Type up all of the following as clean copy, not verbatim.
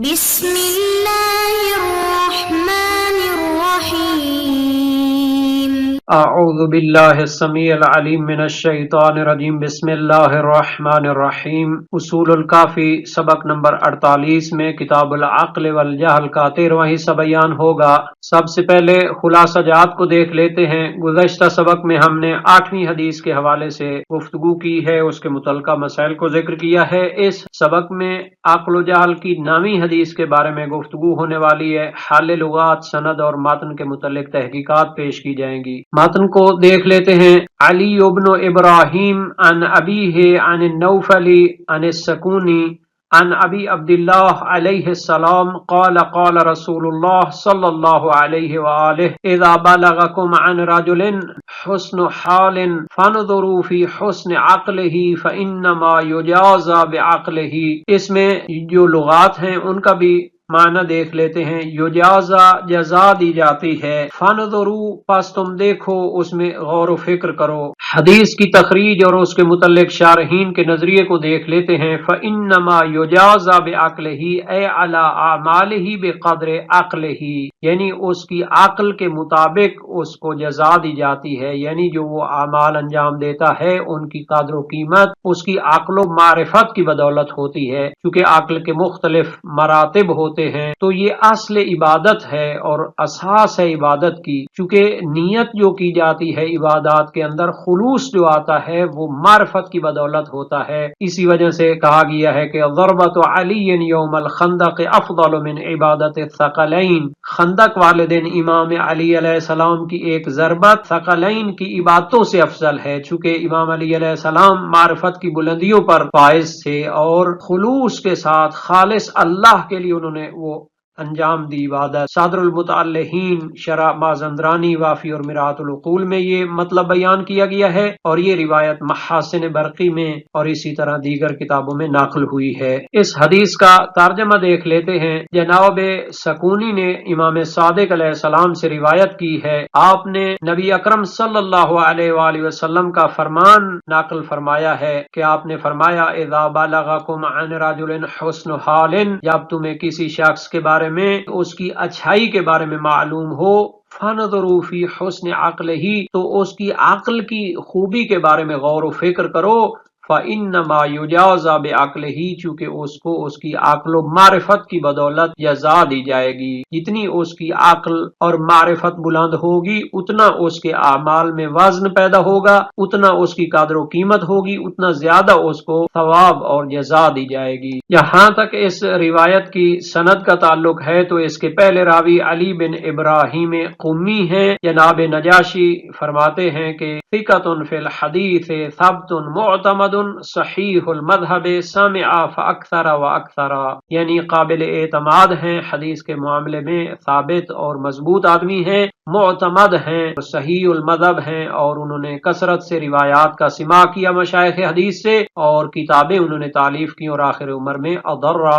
بسم اللہ الرحمن الرحیم اعوذ باللہ السمیع العلیم من الشیطان الرجیم بسم اللہ الرحمن الرحیم اصول الکافی سبق نمبر 48 میں کتاب العقل والجہل کا 13واں حصہ بیان ہوگا۔ سب سے پہلے خلاصہ جات کو دیکھ لیتے ہیں۔ گزشتہ سبق میں ہم نے 8ویں حدیث کے حوالے سے گفتگو کی ہے، اس کے متعلقہ مسائل کو ذکر کیا ہے۔ اس سبق میں عقل و جہل کی 9ویں حدیث کے بارے میں گفتگو ہونے والی ہے۔ حال لغات، سند اور متن کے متعلق تحقیقات پیش کی جائیں گی۔ متن کو دیکھ لیتے ہیں۔ علی ابن ابراہیم عن ابیہ عن النوفل عن السکونی عن ابی عبداللہ علیہ السلام قال قال رسول اللہ صلی اللہ علیہ وآلہ اذا بلغکم عن رجل حسن حال فانظروا فی حسن عقلہ فانما یجازى بعقلہ۔ اس میں جو لغات ہیں ان کا بھی معنی دیکھ لیتے ہیں۔ یجازا جزا دی جاتی ہے، فانظروا پس تم دیکھو، اس میں غور و فکر کرو۔ حدیث کی تخریج اور اس کے متعلق شارحین کے نظریے کو دیکھ لیتے ہیں۔ فانما یجازا بعقلہ اے علی اعمالہ بقدر عقلہ، یعنی اس کی عقل کے مطابق اس کو جزا دی جاتی ہے، یعنی جو وہ اعمال انجام دیتا ہے ان کی قدر و قیمت اس کی عقل و معرفت کی بدولت ہوتی ہے۔ چونکہ عقل کے مختلف مراتب ہوتے ہیں تو یہ اصل عبادت ہے اور اساس ہے عبادت کی۔ چونکہ نیت جو کی جاتی ہے عبادات کے اندر، خلوص جو آتا ہے وہ معرفت کی بدولت ہوتا ہے۔ اسی وجہ سے کہا گیا ہے کہ ضربۃ علی یوم الخندق افضل من عبادت الثقلین، خندق والے دن امام علی علیہ السلام کی ایک ضربت ثقلین کی عبادتوں سے افضل ہے۔ چونکہ امام علی علیہ السلام معرفت کی بلندیوں پر فائز تھے اور خلوص کے ساتھ خالص اللہ کے لیے انہوں نے وہ انجام دی عبادت۔ صدر المتعلحین شرح مازندرانی وافی اور مرآت العقول میں یہ مطلب بیان کیا گیا ہے، اور یہ روایت محاسن برقی میں اور اسی طرح دیگر کتابوں میں نقل ہوئی ہے۔ اس حدیث کا ترجمہ دیکھ لیتے ہیں۔ جناب سکونی نے امام صادق علیہ السلام سے روایت کی ہے، آپ نے نبی اکرم صلی اللہ علیہ وآلہ وسلم کا فرمان نقل فرمایا ہے کہ آپ نے فرمایا اذا بلغکم عن رجل حسن حال، جب تمہیں کسی شخص کے بارے میں اس کی اچھائی کے بارے میں معلوم ہو، فَنَظُرُوا فِي حُسْنِ عَقْلِهِ، تو اس کی عقل کی خوبی کے بارے میں غور و فکر کرو۔ فَإِنَّمَا يُجَازَى بِعَقْلِهِ، چونکہ اس کو اس کی عقل و معرفت کی بدولت جزا دی جائے گی۔ جتنی اس کی عقل اور معرفت بلند ہوگی اتنا اس کے اعمال میں وزن پیدا ہوگا، اتنا اس کی قدر و قیمت ہوگی، اتنا زیادہ اس کو ثواب اور جزا دی جائے گی۔ یہاں تک اس روایت کی سند کا تعلق ہے تو اس کے پہلے راوی علی بن ابراہیم قمی ہیں۔ جناب نجاشی فرماتے ہیں کہ ثقۃ فی الحدیث ثبت معتمد صحیح المذہب سمع فاکثر واکثر، یعنی قابل اعتماد ہیں، حدیث کے معاملے میں ثابت اور مضبوط آدمی ہیں، معتمد ہیں، صحیح المذہب ہیں، اور انہوں نے کثرت سے روایات کا سماع کیا مشائخ حدیث سے، اور کتابیں انہوں نے تالیف کی، اور آخر عمر میں اضرّ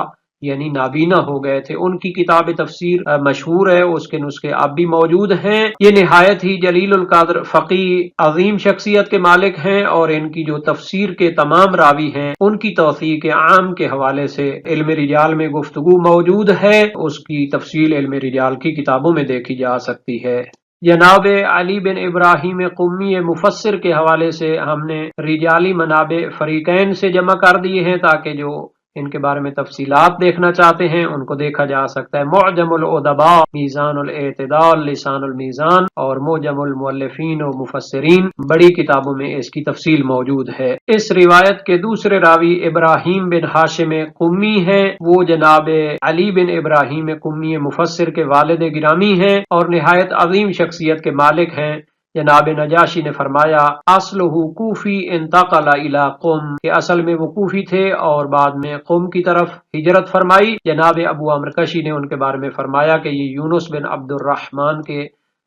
یعنی نابینا ہو گئے تھے۔ ان کی کتاب تفسیر مشہور ہے، اس کے نسخے اب بھی موجود ہیں۔ یہ نہایت ہی جلیل القدر فقیہ عظیم شخصیت کے مالک ہیں، اور ان کی جو تفسیر کے تمام راوی ہیں ان کی توثیق عام کے حوالے سے علم رجال میں گفتگو موجود ہے، اس کی تفصیل علم رجال کی کتابوں میں دیکھی جا سکتی ہے۔ جناب علی بن ابراہیم قمی مفسر کے حوالے سے ہم نے رجالی منابع فریقین سے جمع کر دیے ہیں تاکہ جو ان کے بارے میں تفصیلات دیکھنا چاہتے ہیں ان کو دیکھا جا سکتا ہے۔ معجم الادباء، میزان الاعتدال، لسان المیزان اور معجم المؤلفین و مفسرین، بڑی کتابوں میں اس کی تفصیل موجود ہے۔ اس روایت کے دوسرے راوی ابراہیم بن ہاشم قمی ہیں، وہ جناب علی بن ابراہیم قمی مفسر کے والد گرامی ہیں اور نہایت عظیم شخصیت کے مالک ہیں۔ جناب نجاشی نے فرمایا اصلہ کوفی انتقل الی قم، کہ اصل میں وہ کوفی تھے اور بعد میں قم کی طرف ہجرت فرمائی۔ جناب ابو عمرو کشی نے ان کے بارے میں فرمایا کہ یہ یونس بن عبد الرحمن کے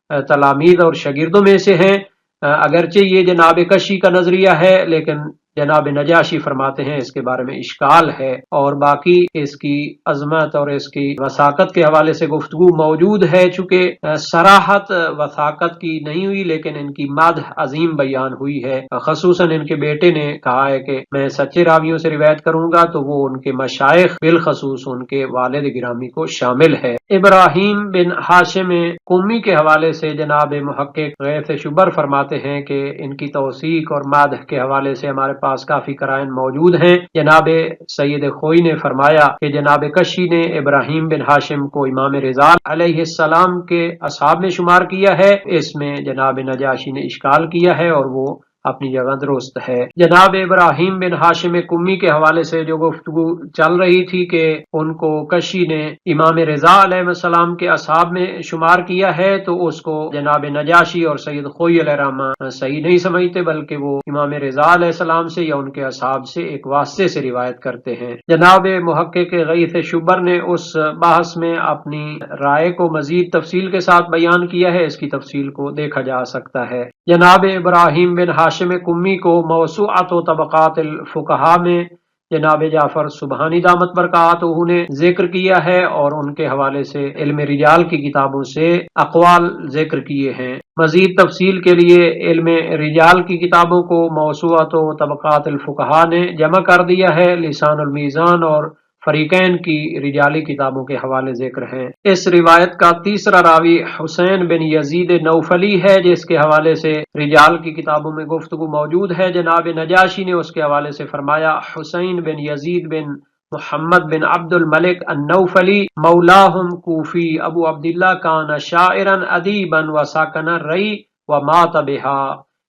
تلامید اور شاگردوں میں سے ہیں۔ اگرچہ یہ جناب کشی کا نظریہ ہے لیکن جناب نجاشی فرماتے ہیں اس کے بارے میں اشکال ہے، اور باقی اس کی عظمت اور اس کی وثاقت کے حوالے سے گفتگو موجود ہے، چونکہ صراحت وثاقت کی نہیں ہوئی لیکن ان کی مدح عظیم بیان ہوئی ہے۔ خصوصاً ان کے بیٹے نے کہا ہے کہ میں سچے راویوں سے روایت کروں گا، تو وہ ان کے مشائخ بالخصوص ان کے والد گرامی کو شامل ہے۔ ابراہیم بن ہاشم قمی کے حوالے سے جناب محقق غیث شبر فرماتے ہیں کہ ان کی توثیق اور مدح کے حوالے سے ہمارے پاس کافی قرائن موجود ہیں۔ جناب سید خوئی نے فرمایا کہ جناب کشی نے ابراہیم بن ہاشم کو امام رضا علیہ السلام کے اصحاب میں شمار کیا ہے، اس میں جناب نجاشی نے اشکال کیا ہے اور وہ اپنی جگہ درست ہے۔ جناب ابراہیم بن ہاشم قمی کے حوالے سے جو گفتگو چل رہی تھی کہ ان کو کشی نے امام رضا علیہ السلام کے اصحاب میں شمار کیا ہے، تو اس کو جناب نجاشی اور سید خوئی علیہ الرحمہ صحیح نہیں سمجھتے، بلکہ وہ امام رضا علیہ السلام سے یا ان کے اصحاب سے ایک واسطے سے روایت کرتے ہیں۔ جناب محقق غیث شبر نے اس بحث میں اپنی رائے کو مزید تفصیل کے ساتھ بیان کیا ہے، اس کی تفصیل کو دیکھا جا سکتا ہے۔ جناب ابراہیم بن ہاشم قمی کو موسوعۃ و طبقات الفقہاء میں جناب جعفر سبحانی دامت برکاتہ نے ذکر کیا ہے، اور ان کے حوالے سے علم رجال کی کتابوں سے اقوال ذکر کیے ہیں۔ مزید تفصیل کے لیے علم رجال کی کتابوں کو موسوعۃ و طبقات الفقہاء نے جمع کر دیا ہے۔ لسان المیزان اور فریقین کی رجالی کتابوں کے حوالے ذکر ہیں۔ اس روایت کا تیسرا راوی حسین بن یزید نوفلی ہے، جس کے حوالے سے رجال کی کتابوں میں گفتگو موجود ہے۔ جناب نجاشی نے اس کے حوالے سے فرمایا حسین بن یزید بن محمد بن عبد الملک النوفلی مولاہم کوفی ابو عبداللہ کان شاعرا ادیبا وساکن الرئی ومات بہا،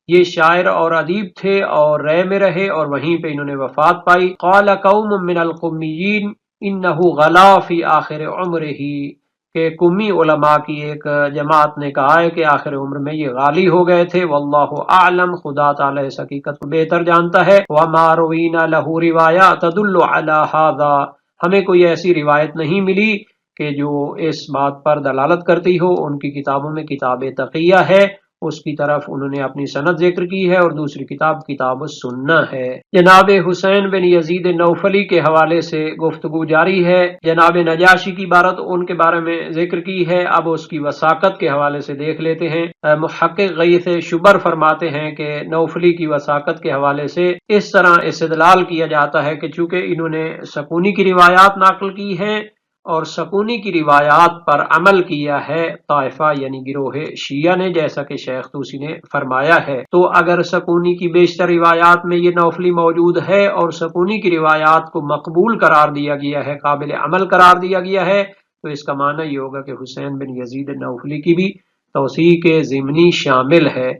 یہ شاعر اور ادیب تھے اور رے میں رہے اور وہیں پہ انہوں نے وفات پائی۔ قال قوم من القمیین انہ غلا فی آخر عمرہ، کہ قمی علماء کی ایک جماعت نے کہا ہے کہ آخر عمر میں یہ غالی ہو گئے تھے۔ واللہ اعلم، خدا تعالی اس حقیقت کو بہتر جانتا ہے۔ وما روینا لہ روایہ تدل علی ھذا، ہمیں کوئی ایسی روایت نہیں ملی کہ جو اس بات پر دلالت کرتی ہو۔ ان کی کتابوں میں کتاب تقیہ ہے، اس کی طرف انہوں نے اپنی سند ذکر کی ہے، اور دوسری کتاب کتاب السنہ ہے۔ جناب حسین بن یزید نوفلی کے حوالے سے گفتگو جاری ہے۔ جناب نجاشی کی عبارت ان کے بارے میں ذکر کی ہے، اب اس کی وثاقت کے حوالے سے دیکھ لیتے ہیں۔ محقق غیث شبر فرماتے ہیں کہ نوفلی کی وثاقت کے حوالے سے اس طرح استدلال کیا جاتا ہے کہ چونکہ انہوں نے سکونی کی روایات نقل کی ہیں اور سکونی کی روایات پر عمل کیا ہے طائفہ یعنی گروہ شیعہ نے، جیسا کہ شیخ طوسی نے فرمایا ہے، تو اگر سکونی کی بیشتر روایات میں یہ نوفلی موجود ہے اور سکونی کی روایات کو مقبول قرار دیا گیا ہے، قابل عمل قرار دیا گیا ہے، تو اس کا معنی یہ ہوگا کہ حسین بن یزید نوفلی کی بھی توثیق ضمنی شامل ہے۔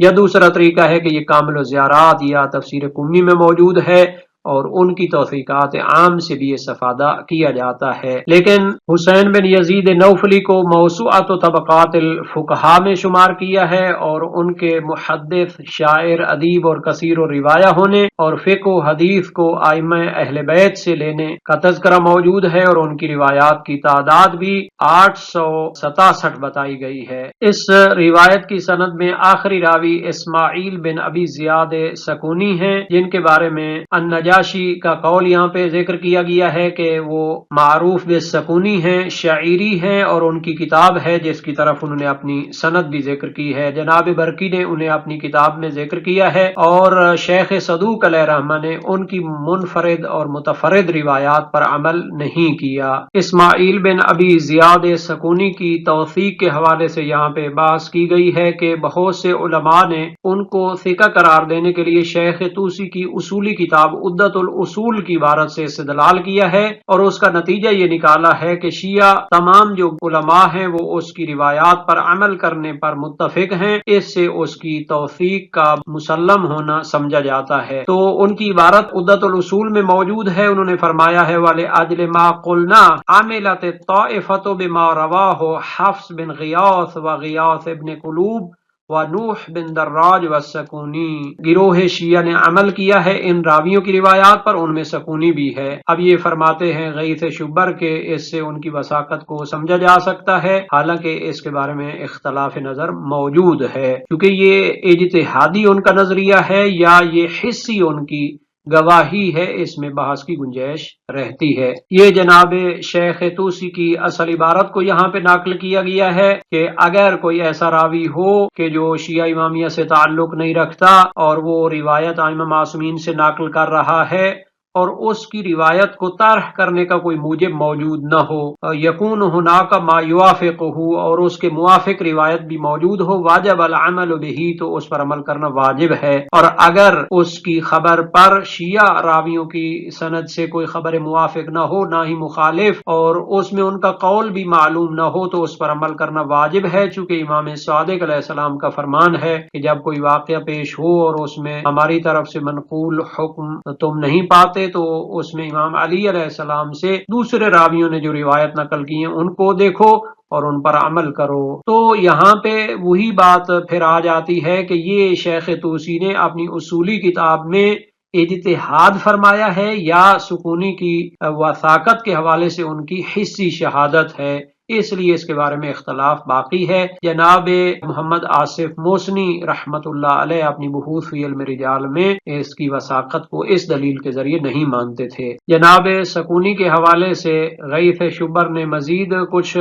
یا دوسرا طریقہ ہے کہ یہ کامل الزیارات یا تفسیر قمی میں موجود ہے اور ان کی توثیقات عام سے بھی استفادہ کیا جاتا ہے، لیکن حسین بن یزید نوفلی کو موسوعۃ و طبقات الفقہاء میں شمار کیا ہے، اور ان کے محدث، شاعر، ادیب اور کثیر و روایہ ہونے اور فقہ و حدیث کو ائمہ اہل بیت سے لینے کا تذکرہ موجود ہے، اور ان کی روایات کی تعداد بھی 867 بتائی گئی ہے۔ اس روایت کی سند میں آخری راوی اسماعیل بن ابی زیاد سکونی ہیں، جن کے بارے میں النجاشی کا قول یہاں پہ ذکر کیا گیا ہے کہ وہ معروف بالسکونی ہیں، شاعری ہیں، اور ان کی کتاب ہے جس کی طرف انہوں نے اپنی سند بھی ذکر کی ہے۔ جناب برقی نے انہیں اپنی کتاب میں ذکر کیا ہے، اور شیخ صدوق علیہ رحمہ نے ان کی منفرد اور متفرد روایات پر عمل نہیں کیا۔ اسماعیل بن ابی زیاد سکونی کی توثیق کے حوالے سے یہاں پہ بحث کی گئی ہے کہ بہت سے علماء نے ان کو ثقہ قرار دینے کے لیے شیخ طوسی کی اصولی کتاب عدت الاصول کی عبارت سے استدلال کیا ہے، اور اس کا نتیجہ یہ نکالا ہے کہ شیعہ تمام جو علماء ہیں وہ اس کی روایات پر عمل کرنے پر متفق ہیں، اس سے اس کی توثیق کا مسلم ہونا سمجھا جاتا ہے۔ تو ان کی عبارت عدت الاصول میں موجود ہے، انہوں نے فرمایا ہے وَلِأَجْلِ مَا قُلْنَا عَمِلَتِ الطَّائِفَةُ بِمَا رَوَاهُ حفص بن غیاث وغیاث ابن قلوب و نوح بن دراج و سکونی۔ گروہ شیعہ نے عمل کیا ہے ان راویوں کی روایات پر، ان میں سکونی بھی ہے۔ اب یہ فرماتے ہیں غیث شبر کے اس سے ان کی وثاقت کو سمجھا جا سکتا ہے، حالانکہ اس کے بارے میں اختلاف نظر موجود ہے، کیونکہ یہ اجتہادی ان کا نظریہ ہے یا یہ حسی ان کی گواہی ہے، اس میں بحث کی گنجائش رہتی ہے۔ یہ جناب شیخ طوسی کی اصل عبارت کو یہاں پہ نقل کیا گیا ہے کہ اگر کوئی ایسا راوی ہو کہ جو شیعہ امامیہ سے تعلق نہیں رکھتا اور وہ روایت ائمہ معصومین سے نقل کر رہا ہے اور اس کی روایت کو طرح کرنے کا کوئی موجب موجود نہ ہو، یکون ہناک ما یوافقہ، اور اس کے موافق روایت بھی موجود ہو، واجب العمل بہ، تو اس پر عمل کرنا واجب ہے۔ اور اگر اس کی خبر پر شیعہ راویوں کی سند سے کوئی خبر موافق نہ ہو، نہ ہی مخالف، اور اس میں ان کا قول بھی معلوم نہ ہو، تو اس پر عمل کرنا واجب ہے، چونکہ امام صادق علیہ السلام کا فرمان ہے کہ جب کوئی واقعہ پیش ہو اور اس میں ہماری طرف سے منقول حکم تم نہیں پاتے تو اس میں امام علی علیہ السلام سے دوسرے راویوں نے جو روایت نقل کی ہیں ان کو دیکھو اور ان پر عمل کرو۔ تو یہاں پہ وہی بات پھر آ جاتی ہے کہ یہ شیخ طوسی نے اپنی اصولی کتاب میں اجتہاد فرمایا ہے یا سکونی کی وثاقت کے حوالے سے ان کی حسی شہادت ہے، اس لیے اس کے بارے میں اختلاف باقی ہے۔ جناب محمد آصف موسنی رحمت اللہ علیہ اپنی بحوث فی علم رجال میں اس کی وثاقت کو اس دلیل کے ذریعے نہیں مانتے تھے۔ جناب سکونی کے حوالے سے غیث شبر نے مزید کچھ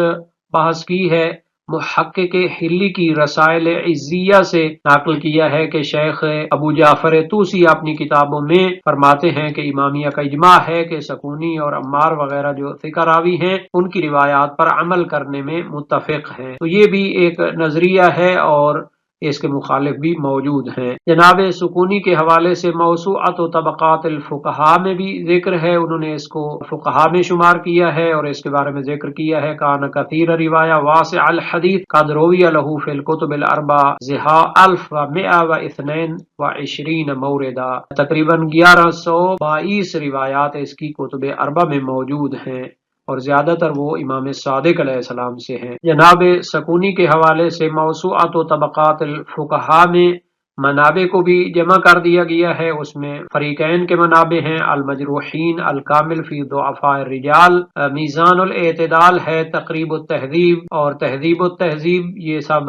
بحث کی ہے۔ محقق حلی کی رسائل عزیہ سے نقل کیا ہے کہ شیخ ابو جعفر طوسی اپنی کتابوں میں فرماتے ہیں کہ امامیہ کا اجماع ہے کہ سکونی اور عمار وغیرہ جو ثقہ راوی ہیں ان کی روایات پر عمل کرنے میں متفق ہیں۔ تو یہ بھی ایک نظریہ ہے اور اس کے مخالف بھی موجود ہیں۔ جناب سکونی کے حوالے سے موسوعۃ و طبقات الفقہاء میں بھی ذکر ہے، انہوں نے اس کو فقہاء میں شمار کیا ہے اور اس کے بارے میں ذکر کیا ہے کان کثیر روایہ واسع الحدیث قد روی لہ فی الکتب الاربعہ زہا 1122 موردا، تقریباً 1122 روایات اس کی کتب اربع میں موجود ہیں اور زیادہ تر وہ امام صادق علیہ السلام سے ہیں۔ جناب سکونی کے حوالے سے موسوعۃ و طبقات الفقہاء میں منابع کو بھی جمع کر دیا گیا ہے، اس میں فریقین کے منابع ہیں، المجروحین، الکامل فی ضعفاء الرجال، میزان الاعتدال ہے، تقریب التہذیب اور تہذیب التہذیب، یہ سب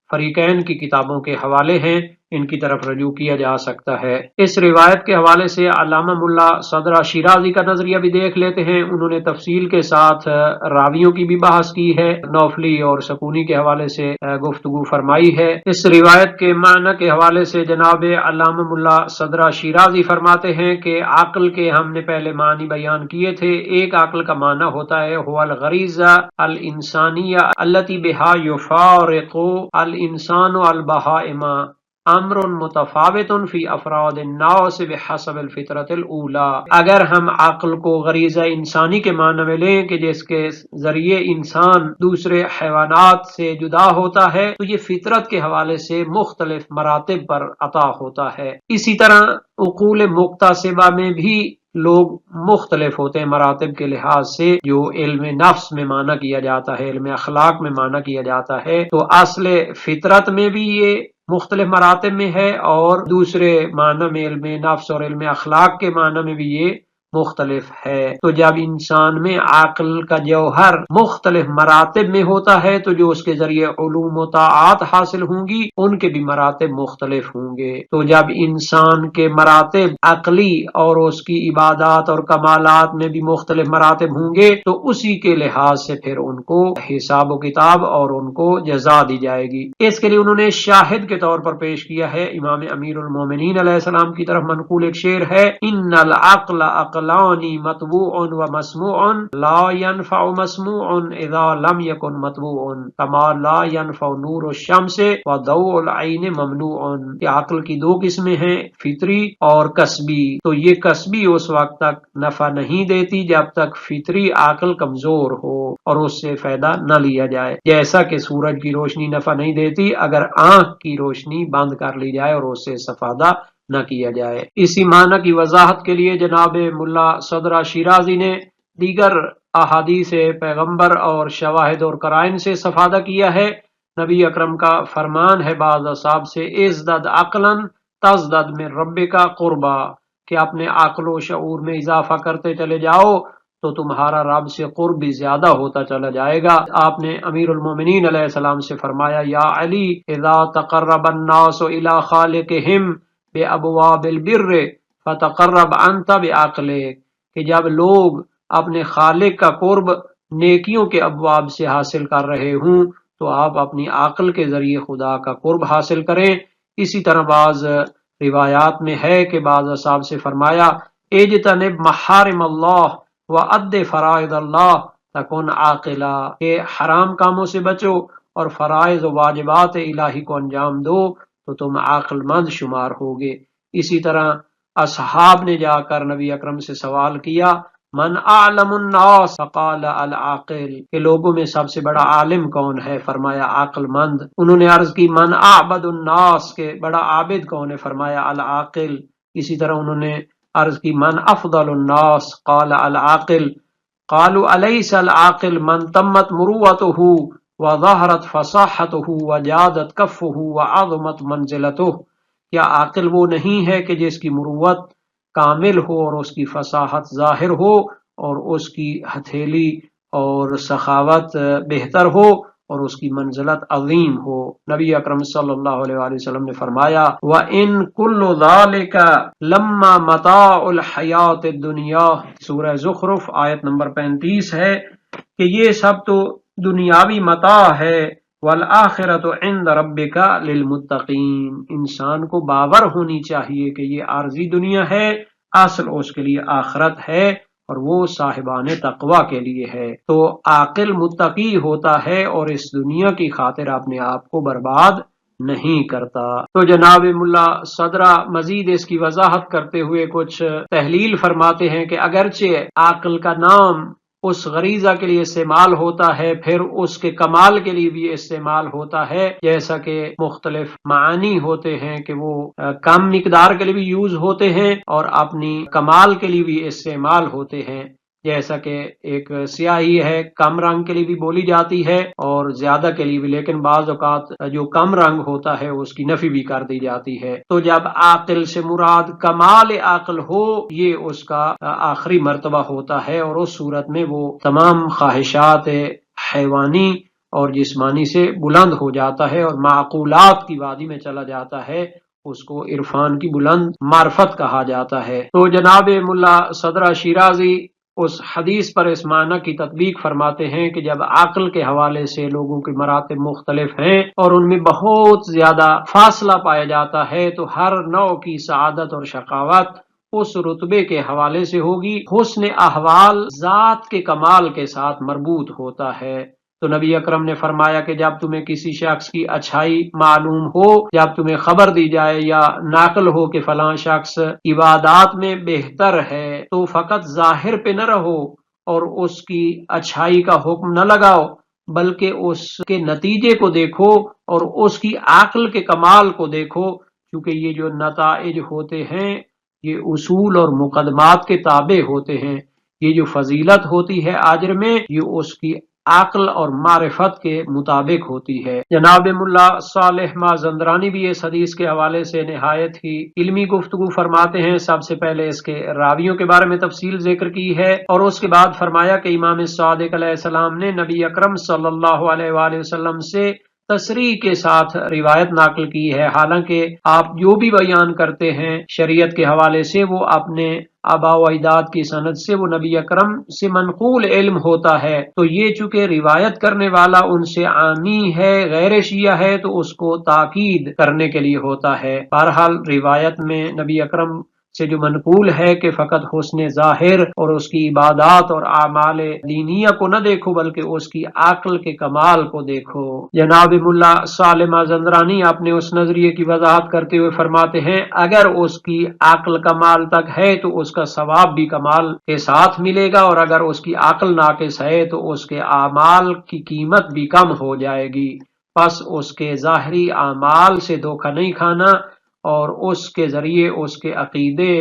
فریقین کی کتابوں کے حوالے ہیں، ان کی طرف رجوع کیا جا سکتا ہے۔ اس روایت کے حوالے سے علامہ ملا صدرہ شیرازی کا نظریہ بھی دیکھ لیتے ہیں، انہوں نے تفصیل کے ساتھ راویوں کی بھی بحث کی ہے، نوفلی اور سکونی کے حوالے سے گفتگو فرمائی ہے۔ اس روایت کے معنی کے حوالے سے جناب علامہ ملا صدرہ شیرازی فرماتے ہیں کہ عقل کے ہم نے پہلے معنی بیان کیے تھے۔ ایک عقل کا معنی ہوتا ہے هو الغریزہ الانسانیہ التی بہا یفارق الانسان البہائم امر متفاوت فی افراد الناس بحسب الفطرۃ الاولی۔ اگر ہم عقل کو غریزہ انسانی کے معنی میں لیں کہ جس کے ذریعے انسان دوسرے حیوانات سے جدا ہوتا ہے، تو یہ فطرت کے حوالے سے مختلف مراتب پر عطا ہوتا ہے۔ اسی طرح عقول مکتسبہ میں بھی لوگ مختلف ہوتے ہیں مراتب کے لحاظ سے، جو علم نفس میں معنی کیا جاتا ہے، علم اخلاق میں معنی کیا جاتا ہے، تو اصل فطرت میں بھی یہ مختلف مراتب میں ہے اور دوسرے معنی میں علم نفس اور علم اخلاق کے معنی میں بھی یہ مختلف ہے۔ تو جب انسان میں عقل کا جوہر مختلف مراتب میں ہوتا ہے تو جو اس کے ذریعے علوم و طاعات حاصل ہوں گی ان کے بھی مراتب مختلف ہوں گے۔ تو جب انسان کے مراتب عقلی اور اس کی عبادات اور کمالات میں بھی مختلف مراتب ہوں گے تو اسی کے لحاظ سے پھر ان کو حساب و کتاب اور ان کو جزا دی جائے گی۔ اس کے لیے انہوں نے شاہد کے طور پر پیش کیا ہے امام امیر المومنین علیہ السلام کی طرف منقول ایک شعر ہے، ان العقل عقلانی مطبوع و مسموع لا ينفع مسموع اذا لم يكن مطبوع كما لا ينفع نور الشمس و ضوء العین ممنوع۔ کہ عقل کی دو قسمیں ہیں، فطری اور کسبی، تو یہ کسبی اس وقت تک نفع نہیں دیتی جب تک فطری عقل کمزور ہو اور اس سے فائدہ نہ لیا جائے، جیسا کہ سورج کی روشنی نفع نہیں دیتی اگر آنکھ کی روشنی بند کر لی جائے اور اس سے استفادہ نہ کیا جائے۔ اسی معنی کی وضاحت کے لیے جناب ملا صدرہ شیرازی نے دیگر احادیث پیغمبر اور شواہد اور قرائن سے استفادہ کیا ہے۔ نبی اکرم کا فرمان ہے بعض اصحاب سے، ازدد عقلاً تزدد من ربک قربا، کہ اپنے عقل و شعور میں اضافہ کرتے چلے جاؤ تو تمہارا رب سے قرب بھی زیادہ ہوتا چلا جائے گا۔ آپ نے امیر المومنین علیہ السلام سے فرمایا، یا علی اذا تقرب الناس الى خالقہم بابواب البر فتقرب انت بعقلک، کہ جب لوگ اپنے خالق کا قرب نیکیوں کے ابواب سے حاصل کر رہے ہوں تو آپ اپنی عقل کے ذریعے خدا کا قرب حاصل کریں۔ اسی طرح بعض روایات میں ہے کہ بعض اصحاب سے فرمایا، اجتنب محارم اللہ وَأَدِّ فرائض اللہ تکن عاقلا، کہ حرام کاموں سے بچو اور فرائض و واجبات الہی کو انجام دو تو تم عقل مند شمار ہوگے۔ اسی طرح اصحاب نے جا کر نبی اکرم سے سوال کیا، من اعلم الناس فقال العاقل، کہ لوگوں میں سب سے بڑا عالم کون ہے؟ فرمایا عقل مند۔ انہوں نے عرض کی من اعبد الناس، کہ بڑا عابد کون ہے؟ فرمایا العاقل۔ اسی طرح انہوں نے عرض کی من افضل الناس؟ قال العاقل۔ قالوا الیس العاقل من تمت مروته وظہرت فصاحته وجادت کفه وعظمت منزلته، کیا عاقل وہ نہیں ہے کہ جس کی مروت کامل ہو اور اس کی فصاحت ظاہر ہو اور اس کی ہتھیلی اور سخاوت بہتر ہو اور اس کی منزلت عظیم ہو؟ نبی اکرم صلی اللہ علیہ وآلہ وسلم نے فرمایا، وَإِن كُلُّ ذَلِكَ لَمَّا مَتَاعُ الْحَيَاةِ الدُّنْيَا، سورہ زخرف آیت نمبر 35 ہے کہ یہ سب تو دنیاوی متاع ہے، وَالْآخِرَةُ عِنْدَ رَبِّكَ لِلْمُتَّقِينَ، انسان کو باور ہونی چاہیے کہ یہ عارضی دنیا ہے، اصل اس کے لیے آخرت ہے اور وہ صاحبان تقوی کے لیے ہے۔ تو عاقل متقی ہوتا ہے اور اس دنیا کی خاطر اپنے آپ کو برباد نہیں کرتا۔ تو جناب ملا صدرہ مزید اس کی وضاحت کرتے ہوئے کچھ تحلیل فرماتے ہیں کہ اگرچہ عقل کا نام اس غریزہ کے لیے استعمال ہوتا ہے، پھر اس کے کمال کے لیے بھی استعمال ہوتا ہے، جیسا کہ مختلف معانی ہوتے ہیں کہ وہ کم مقدار کے لیے بھی یوز ہوتے ہیں اور اپنی کمال کے لیے بھی استعمال ہوتے ہیں، جیسا کہ ایک سیاہی ہے کم رنگ کے لیے بھی بولی جاتی ہے اور زیادہ کے لیے بھی، لیکن بعض اوقات جو کم رنگ ہوتا ہے اس کی نفی بھی کر دی جاتی ہے۔ تو جب عاقل سے مراد کمال عقل ہو، یہ اس کا آخری مرتبہ ہوتا ہے اور اس صورت میں وہ تمام خواہشات حیوانی اور جسمانی سے بلند ہو جاتا ہے اور معقولات کی وادی میں چلا جاتا ہے، اس کو عرفان کی بلند معرفت کہا جاتا ہے۔ تو جناب ملا صدرہ شیرازی اس حدیث پر اس معنی کی تطبیق فرماتے ہیں کہ جب عقل کے حوالے سے لوگوں کے مراتب مختلف ہیں اور ان میں بہت زیادہ فاصلہ پایا جاتا ہے تو ہر نوع کی سعادت اور شقاوت اس رتبے کے حوالے سے ہوگی۔ حسن احوال ذات کے کمال کے ساتھ مربوط ہوتا ہے۔ تو نبی اکرم نے فرمایا کہ جب تمہیں کسی شخص کی اچھائی معلوم ہو، جب تمہیں خبر دی جائے یا ناقل ہو کہ فلاں شخص عبادات میں بہتر ہے، تو فقط ظاہر پہ نہ رہو اور اس کی اچھائی کا حکم نہ لگاؤ، بلکہ اس کے نتیجے کو دیکھو اور اس کی عقل کے کمال کو دیکھو، کیونکہ یہ جو نتائج ہوتے ہیں یہ اصول اور مقدمات کے تابع ہوتے ہیں۔ یہ جو فضیلت ہوتی ہے اجر میں، یہ اس کی عقل اور معرفت کے مطابق ہوتی ہے۔ جناب ملا صالح مازندرانی بھی اس حدیث کے حوالے سے نہایت ہی علمی گفتگو فرماتے ہیں۔ سب سے پہلے اس کے راویوں کے بارے میں تفصیل ذکر کی ہے اور اس کے بعد فرمایا کہ امام صادق علیہ السلام نے نبی اکرم صلی اللہ علیہ وآلہ وسلم سے تصریح کے ساتھ روایت نقل کی ہے، حالانکہ آپ جو بھی بیان کرتے ہیں شریعت کے حوالے سے وہ اپنے آباء و اجداد کی سند سے وہ نبی اکرم سے منقول علم ہوتا ہے، تو یہ چونکہ روایت کرنے والا ان سے عامی ہے، غیر شیعہ ہے، تو اس کو تاکید کرنے کے لیے ہوتا ہے۔ بہرحال روایت میں نبی اکرم سے جو منقول ہے کہ فقط حسن ظاہر اور اس کی عبادات اور اعمال دینیہ کو نہ دیکھو بلکہ اس کی عقل کے کمال کو دیکھو۔ جناب ملا صالح مازندرانی اپنے اس نظریے کی وضاحت کرتے ہوئے فرماتے ہیں اگر اس کی عقل کمال تک ہے تو اس کا ثواب بھی کمال کے ساتھ ملے گا، اور اگر اس کی عقل ناقص ہے تو اس کے اعمال کی قیمت بھی کم ہو جائے گی۔ پس اس کے ظاہری اعمال سے دھوکہ نہیں کھانا اور اس کے ذریعے اس کے عقیدے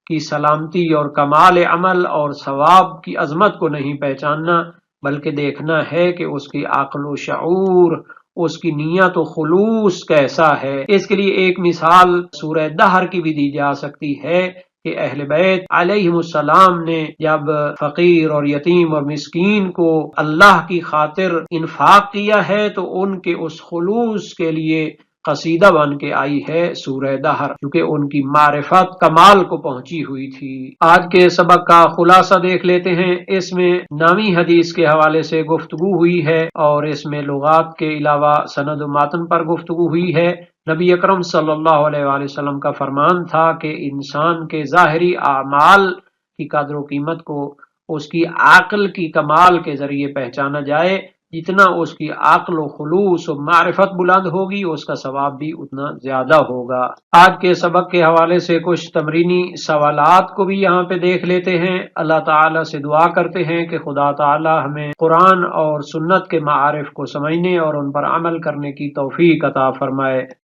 کی سلامتی اور کمال عمل اور ثواب کی عظمت کو نہیں پہچاننا، بلکہ دیکھنا ہے کہ اس کی عقل و شعور اس کی نیت و خلوص کیسا ہے۔ اس کے لیے ایک مثال سورہ دہر کی بھی دی جا سکتی ہے کہ اہل بیت علیہ السلام نے جب فقیر اور یتیم اور مسکین کو اللہ کی خاطر انفاق کیا ہے تو ان کے اس خلوص کے لیے قصیدہ بن کے آئی ہے سورہ دہر، کیونکہ ان کی معرفت کمال کو پہنچی ہوئی تھی۔ آج کے سبق کا خلاصہ دیکھ لیتے ہیں۔ اس میں نامی حدیث کے حوالے سے گفتگو ہوئی ہے اور اس میں لغات کے علاوہ سند و ماتن پر گفتگو ہوئی ہے۔ نبی اکرم صلی اللہ علیہ وآلہ وسلم کا فرمان تھا کہ انسان کے ظاہری اعمال کی قدر و قیمت کو اس کی عقل کی کمال کے ذریعے پہچانا جائے۔ جتنا اس کی عقل و خلوص و معرفت بلند ہوگی اس کا ثواب بھی اتنا زیادہ ہوگا۔ آج کے سبق کے حوالے سے کچھ تمرینی سوالات کو بھی یہاں پہ دیکھ لیتے ہیں۔ اللہ تعالیٰ سے دعا کرتے ہیں کہ خدا تعالیٰ ہمیں قرآن اور سنت کے معارف کو سمجھنے اور ان پر عمل کرنے کی توفیق عطا فرمائے۔